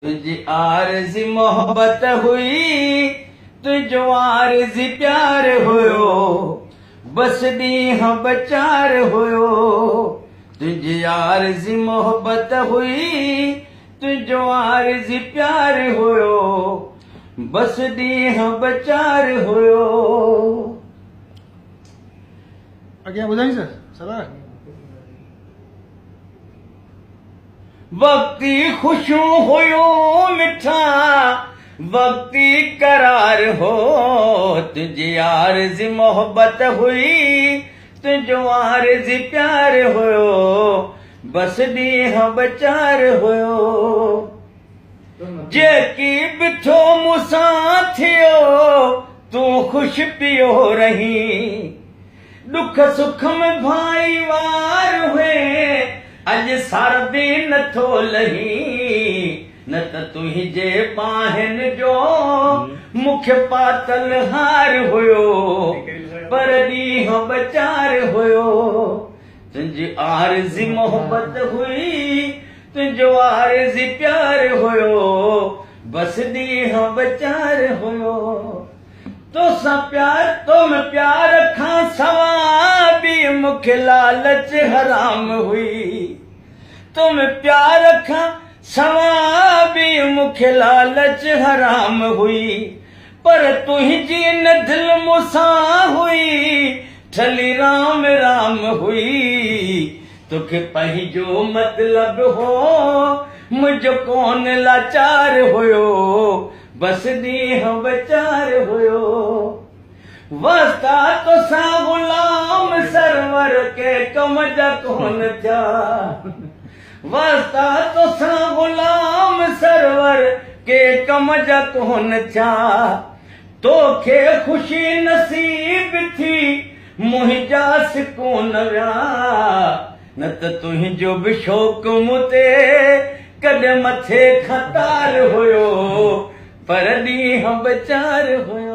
तुझी आरज़ी मोहब्बत हुई, तुझो आरज़ी प्यार हुयो, बस ॾींहं बचार हुयो। तुझी आरज़ी मोहब्बत हुई, तुझो आरज़ी प्यार हुयो, बस ॾींहं बचार हुयो। अॻियां ॿुधाई सर सलाह वक्ती खुशियूं हुयो मिठा, वक्ती करार हो। तुझी आरज़ी मोहब्बत हुई, तुझो आरज़ी प्यार हुयो, बस ॾींहं बचार हुयो। जेकी बिठो मूंसां थियो, तूं ख़ुशि पियो रहीं। दुख सुख में भाई वार हुए, अॼु सर बि नथो लही। न त तुंहिंजे ॿाहिनि जो मूंखे पातल हार हुयो, पर ॾींहं बचार हुयो। तुंहिंजी आरज़ी मोहब्बत हुई, तुंहिंजो आरज़ी प्यार हुयो, बस ॾींहं बचार हुयो। तोसां प्यार तो में प्यार खां सवा बि मूंखे लालच हराम हुई। तो में प्यार खां सवा बि मूंखे लालच हराम हुई। पर तुंहिंजी न दिल मूंसां हुई, ठली राम राम हुई। तोखे पंहिंजो मतलब हो, मुंहिंजो कोन लाचार हुयो, बस ॾींहं बचार हुयो। वस्ता तोसां गुलाम सरवर के कम जा कोन थिया। वस्ता तोसां गुलाम सरवर के कम जा कोन थिया। तोखे ख़ुशी नसीब थी, मुंहिंजा सिकोन विया। न त तुंहिंजो बि शौक़ मूं ते कॾहिं मथे खतार हुयो, पर ॾींहं बचार हुयो।